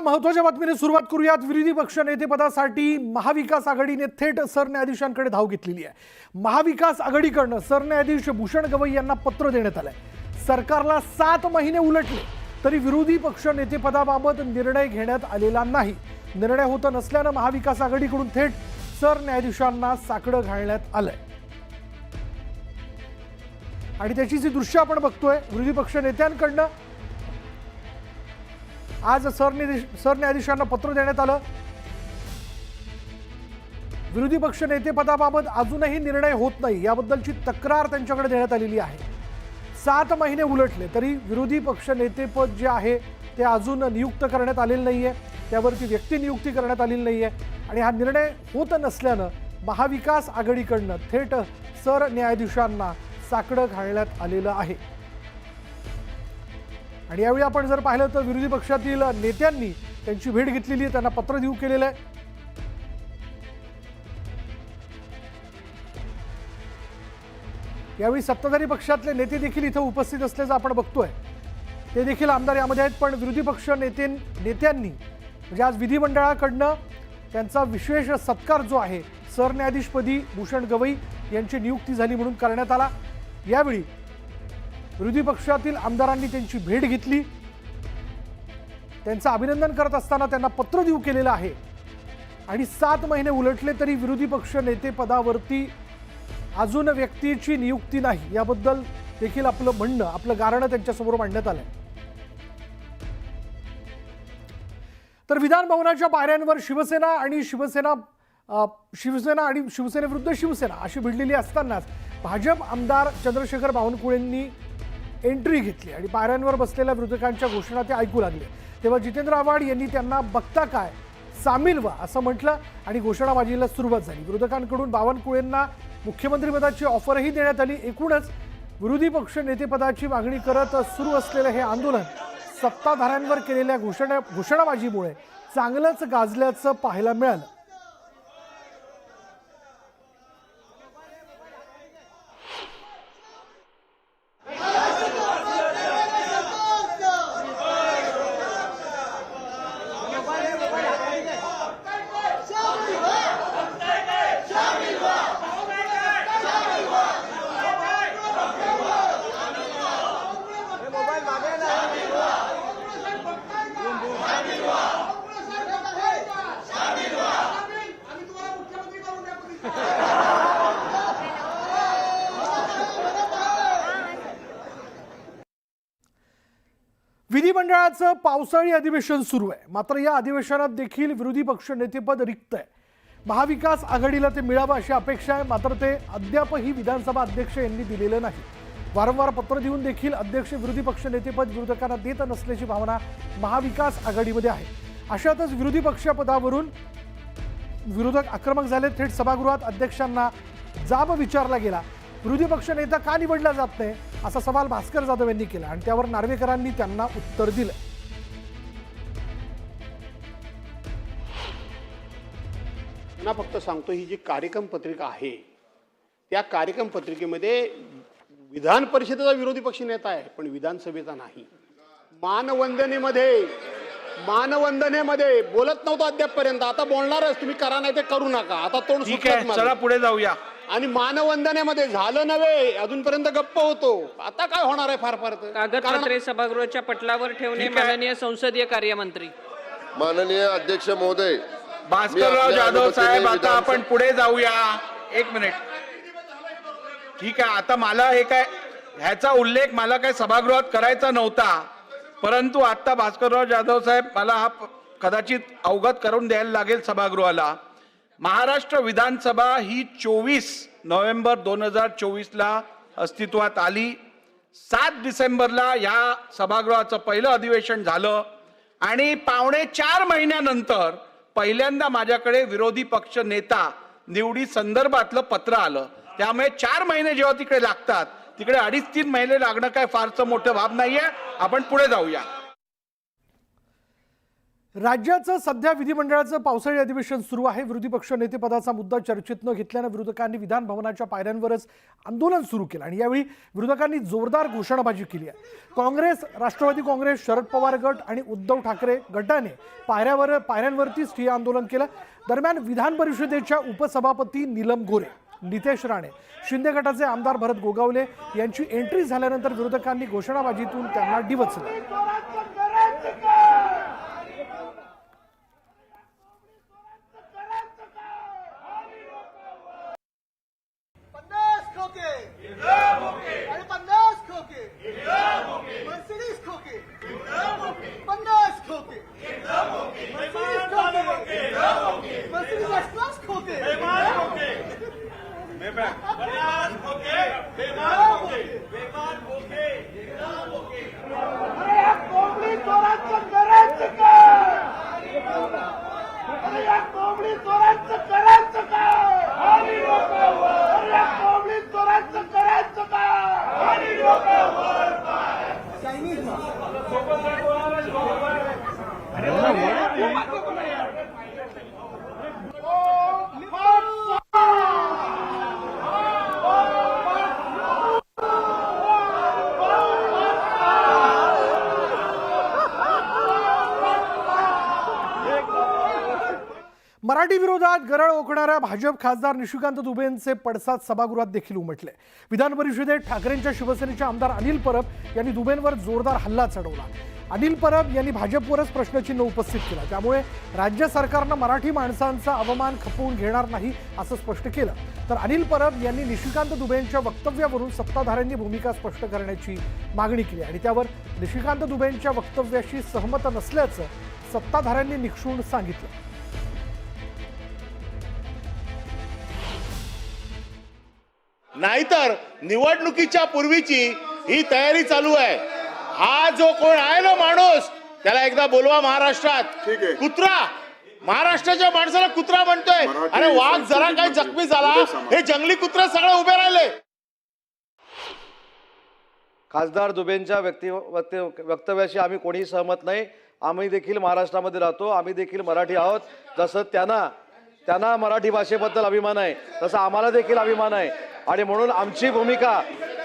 महत्त्वाच्या बातमीने सुरुवात करूयात। विरोधी पक्ष नेतेपदासाठी महाविकास आघाडीने थेट सरन्यायाधीशांकडे धाव घेतलेली आहे। महाविकास आघाडीकडून सरन्यायाधीश भूषण गवई यांना पत्र देण्यात आलंय। सरकारला 7 महिने उलटले तरी विरोधी पक्ष नेतेपदाबाबत निर्णय घेण्यात आलेला नाही। निर्णय होत नसल्याने महाविकास आघाडीकडून थेट सरन्यायाधीशांना साकडं घालण्यात आलंय आणि त्याची जी दृश्य आपण बघतोय, विरोधी पक्ष नेत्यांकडून आज सरन्यायाधीशांना पत्र देण्यात आलं। विरोधी पक्ष नेतेपदाबाबत अजूनही निर्णय होत नाही याबद्दलची तक्रार त्यांच्याकडे देण्यात आलेली आहे। 7 महिने उलटले तरी विरोधी पक्ष नेतेपद जे आहे ते अजून नियुक्त करण्यात आलेलं नाहीये, त्यावरती व्यक्ती नियुक्ती करण्यात आलेली नाहीये आणि हा निर्णय होत नसल्यानं महाविकास आघाडीकडून थेट सरन्यायाधीशांना साकडं घालण्यात आलेलं आहे। आणि यावेळी आपण जर पाहिलं तर विरोधी पक्षातील नेत्यांनी त्यांची भेट घेतलेली आहे, त्यांना पत्र देऊ केलेलं आहे। यावेळी सत्ताधारी पक्षातले नेते देखील इथं उपस्थित असल्याचं आपण बघतोय, ते देखील आमदार यामध्ये आहेत। पण विरोधी पक्ष नेत्यांनी म्हणजे आज विधिमंडळाकडनं त्यांचा विशेष सत्कार जो आहे सरन्यायाधीशपदी भूषण गवई यांची नियुक्ती झाली म्हणून करण्यात आला। यावेळी विरोधी पक्षातील आमदारांनी त्यांची भेट घेतली, त्यांचं अभिनंदन करत असताना त्यांना पत्र देऊ केलेलं आहे आणि 7 महिने उलटले तरी विरोधी पक्ष नेतेपदावरती अजून व्यक्तीची नियुक्ती नाही याबद्दल देखील आपलं म्हणणं, आपलं गाऱ्हाणं त्यांच्यासमोर मांडण्यात आलंय। तर विधान भवनाच्या पायऱ्यांवर शिवसेना आणि शिवसेनेविरुद्ध शिवसेना अशी भिडलेली असतानाच भाजप आमदार चंद्रशेखर बावनकुळेंनी एंट्री घेतली आणि पायऱ्यांवर बसलेल्या विरोधकांच्या घोषणा ते ऐकू लागले। तेव्हा जितेंद्र आव्हाड यांनी त्यांना बघता काय, सामील व्हा असं म्हटलं आणि घोषणाबाजीला सुरुवात झाली। विरोधकांकडून बावनकुळेंना मुख्यमंत्रीपदाची ऑफरही देण्यात आली। एकूणच विरोधी पक्ष नेतेपदाची मागणी करत सुरू असलेलं हे आंदोलन सत्ताधाऱ्यांवर केलेल्या घोषणाबाजीमुळे चांगलंच गाजल्याचं पाहायला मिळालं। विधिमंडळाचं पावसाळी अधिवेशन सुरू आहे, मात्र या अधिवेशनात देखील विरोधी पक्ष नेतेपद रिक्त आहे। महाविकास आघाडीला ते मिळावं अशी अपेक्षा आहे, मात्र ते अद्यापही विधानसभा अध्यक्ष यांनी दिलेलं नाही। वारंवार पत्र देऊन देखील अध्यक्ष विरोधी पक्ष नेतेपद विरोधकांना देत नसल्याची भावना महाविकास आघाडीमध्ये आहे। अशातच विरोधी पक्षपदावरून विरोधक आक्रमक झाले। थेट सभागृहात अध्यक्षांना जाब विचारला गेला, विरोधी पक्ष नेता का निवडला जात नाही असा सवाल भास्कर जाधव यांनी केला आणि त्यावर नार्वेकरांनी त्यांना उत्तर दिलं। ना फक्त सांगतो, ही जी कार्यक्रम पत्रिका आहे त्या कार्यक्रम पत्रिकेमध्ये विधान परिषदेचा विरोधी पक्ष नेता आहे पण विधानसभेचा नाही। मानवंदनेमध्ये बोलत नव्हतो अद्यापपर्यंत, आता बोलणारच, तुम्ही करा नाही ते करू नका, आता तोंड सुटलं, चला पुढे जाऊया। आणि मानवंदनेमध्ये झालं नव्हे, अजूनपर्यंत गप्प होतो, आता काय होणार आहे? फार कागदपत्रे सभागृहाच्या पटलावर ठेवणे माननीय संसदीय कार्यमंत्री। माननीय अध्यक्ष महोदय, भास्करराव जाधव साहेब, आता आपण पुढे जाऊया। 1 मिनिट, ठीक आहे। आता मला हे काय, ह्याचा उल्लेख मला काय सभागृहात करायचा नव्हता, परंतु आता भास्करराव जाधव साहेब मला हा कदाचित अवगत करून द्यायला लागेल सभागृहाला। महाराष्ट्र विधानसभा ही 24 नोव्हेंबर 2024ला अस्तित्वात आली। 7 डिसेंबरला या सभागृहाचं पहिलं अधिवेशन झालं आणि 4.5 महिन्यानंतर पहिल्यांदा माझ्याकडे विरोधी पक्ष नेता निवडी संदर्भातलं पत्र आलं। त्यामुळे 4 महिने जेव्हा तिकडे लागतात, तिकडे 2.5-3 महिने लागणं काय फारसं मोठं बाब नाहीये। आपण पुढे जाऊया। राज्याचं सध्या विधिमंडळाचं पावसाळी अधिवेशन सुरू आहे. विरोधी पक्ष नेतेपदाचा मुद्दा चर्चेत न घेतल्यानं विरोधकांनी विधान भवनाच्या पायऱ्यांवरच आंदोलन सुरू केलं आणि यावेळी विरोधकांनी जोरदार घोषणाबाजी केली आहे. काँग्रेस, राष्ट्रवादी काँग्रेस, शरद पवार गट आणि उद्धव ठाकरे गटाने पायऱ्यांवरतीच ठिय्या आंदोलन केलं. दरम्यान विधान परिषदेच्या उपसभापती नीलम गोरे, नितेश राणे, शिंदे गटाचे आमदार भरत गोगावले यांची एंट्री झाल्यानंतर विरोधकांनी घोषणाबाजीतून त्यांना डिवचलं. मराठी विरोधात गरळ ओकणाऱ्या भाजप खासदार निशिकांत दुबेंचे पडसाद सभागृहात देखील उमटले. विधान परिषदेत ठाकरेंच्या शिवसेनेचे आमदार अनिल परब यांनी दुबेंवर जोरदार हल्ला चढवला. अनिल परब यांनी भाजपवरच प्रश्नचिन्ह उपस्थित केलं. त्यामुळे राज्य सरकारनं मराठी माणसांचा अवमान खपवून घेणार नाही असं स्पष्ट केलं. तर अनिल परब यांनी निशिकांत दुबेंच्या वक्तव्यावरून सत्ताधाऱ्यांनी भूमिका स्पष्ट करण्याची मागणी केली आणि त्यावर निशिकांत दुबेंच्या वक्तव्याशी सहमत नसल्याचं सत्ताधाऱ्यांनी निक्षून सांगितलं. नाहीतर निवडणुकीच्या पूर्वीची ही तयारी चालू आहे. हा जो कोण आहे ना माणूस, त्याला एकदा बोलवा महाराष्ट्रात. ठीक आहे. कुत्रा, महाराष्ट्राच्या माणसाला कुत्रा म्हणतोय. अरे वाघ जरा काही जखमी झाला, हे जंगली कुत्रे सगळे उभे राहिले. खासदार दुबेंच्या वक्तव्याशी आम्ही कोणीही सहमत नाही. आम्ही देखील महाराष्ट्रामध्ये राहतो, आम्ही देखील मराठी आहोत. जसं त्यांना मराठी भाषेबद्दल अभिमान आहे, तसं आम्हाला देखील अभिमान आहे आणि म्हणून आमची भूमिका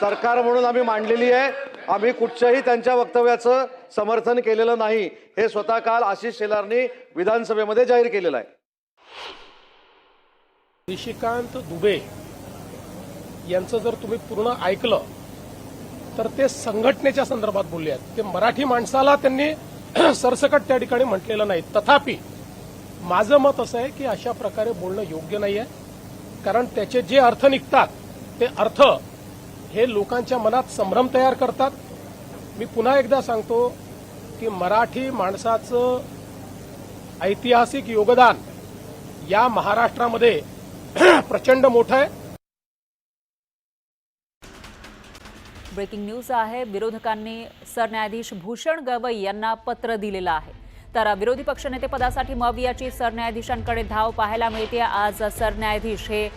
सरकार म्हणून आम्ही मांडलेली आहे. आम्ही कुठच्याही त्यांच्या वक्तव्याचं समर्थन केलेलं नाही. हे स्वतः काल आशिष शेलारनी विधानसभेमध्ये जाहीर केलेलं आहे. निशिकांत दुबे यांचं जर तुम्ही पूर्ण ऐकलं तर ते संघटनेच्या संदर्भात बोलले आहेत. ते मराठी माणसाला त्यांनी सरसकट त्या ठिकाणी म्हटलेलं नाही. तथापि माझं मत असं आहे की अशा प्रकारे बोलणं योग्य नाही आहे. कारण त्याचे जे अर्थ निघतात ते अर्थ हे लोकांच्या मनात संभ्रम तयार करतात. मी पुन्हा एकदा सांगतो की मराठी माणसाचं ऐतिहासिक योगदान या महाराष्ट्रामध्ये प्रचंड मोठं आहे. ब्रेकिंग न्यूज आहे. विरोधकांनी सरन्यायाधीश भूषण गवई यांना पत्र दिलेलं आहे. तर विरोधी पक्षनेतेपदासाठी मवियाची सरन्यायाधीशांकडे धाव पाहायला मिळते. आज सरन्यायाधीश हे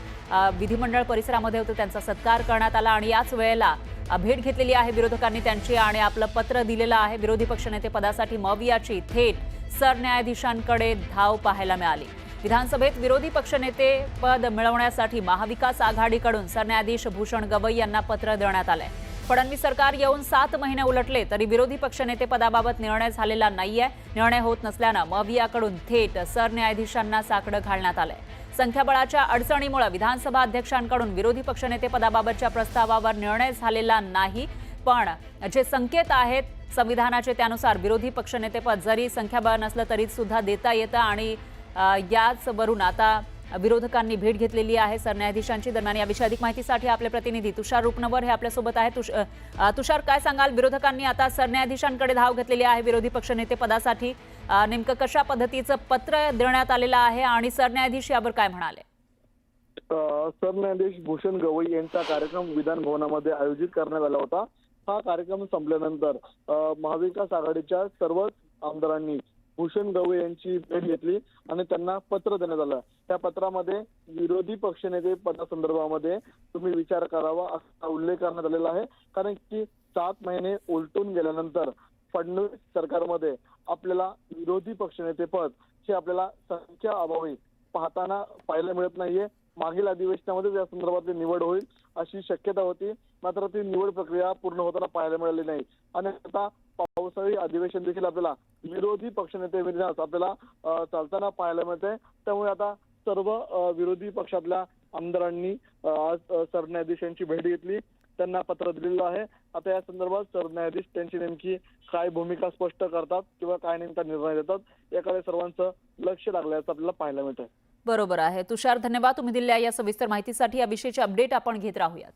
विधिमंडळ परिसरामध्ये होते, त्यांचा सत्कार करण्यात आला आणि याच वेळेला भेट घेतलेली आहे विरोधकांनी त्यांची आणि आपलं पत्र दिलेलं आहे. विरोधी पक्षनेतेपदासाठी मवियाची थेट सरन्यायाधीशांकडे धाव पाहायला मिळाली. विधानसभेत विरोधी पक्षनेते पद मिळवण्यासाठी महाविकास आघाडीकडून सरन्यायाधीश भूषण गवई यांना पत्र देण्यात आलंय. फडणवीस सरकार येऊन 7 महिने उलटले तरी विरोधी पक्षनेते पदाबाबत निर्णय झालेला नाहीये. निर्णय होत नसल्यानं मवियाकडून थेट सरन्यायाधीशांना साकडं घालण्यात आलंय. संख्याबळाच्या अडचणीमुळे विधानसभा अध्यक्षांकडून विरोधी पक्षनेते पदाबाबतच्या प्रस्तावावर निर्णय झालेला नाही. पण जे संकेत आहेत संविधानाचे त्यानुसार विरोधी पक्षनेतेपद जरी संख्याबळ नसलं तरी सुद्धा देता येतं आणि याचवरून आता विरोधकांनी भेट घेतलेली आहे सरन्यायाधीशांची. दरम्यान याविषयी अधिक माहितीसाठी आपले प्रतिनिधी तुषार रूपनवर हे आपल्यासोबत आहेत. तुषार, काय सांगाल? विरोधकांनी आता सरन्यायाधीशांकडे धाव घेतलेली आहे विरोधी पक्षनेते पदासाठी. नेमकं कशा पद्धतीचं पत्र देण्यात आलेलं आहे आणि सरन्यायाधीश यावर काय म्हणाले? सरन्यायाधीश भूषण गवई यांचा कार्यक्रम विधान भवनामध्ये आयोजित करण्यात आला होता. हा कार्यक्रम संपल्यानंतर महाविकास आघाडीच्या सर्वच आमदारांनी भूषण गवई यांची भेट घेतली आणि त्यांना पत्र देण्यात आलं. त्या पत्रामध्ये विरोधी पक्षनेते पदासंदर्भामध्ये तुम्ही विचार करावा असा उल्लेख करण्यात आलेला आहे. कारण की 7 महिने उलटून गेल्यानंतर फडणवीस सरकारमध्ये आपल्याला विरोधी पक्षनेते पद हे आपल्याला संख्या अभावी पाहताना पाहायला मिळत नाहीये. मागील अधिवेशनामध्ये या संदर्भातली निवड होईल अशी शक्यता होती, मात्र ती निवड प्रक्रिया पूर्ण होताना पाहायला मिळाली नाही. आणि आता पावसाळी अधिवेशन देखील आपल्याला विरोधी पक्षनेते विरोधात आपल्याला चालताना पाहायला मिळते. त्यामुळे आता सर्व विरोधी पक्षातल्या आमदारांनी आज सरन्यायाधीश यांची भेट घेतली, त्यांना पत्र दिलेलं आहे. आता या संदर्भात सरन्यायाधीश त्यांची नेमकी काय भूमिका स्पष्ट करतात किंवा काय नेमका निर्णय देतात याकडे सर्वांचं लक्ष लागल्याचं आपल्याला पाहायला मिळतंय. बरोबर आहे तुषार, धन्यवाद तुम्ही दिलेल्या या सविस्तर माहितीसाठी. या विषयीचे अपडेट आपण घेत राहूयात.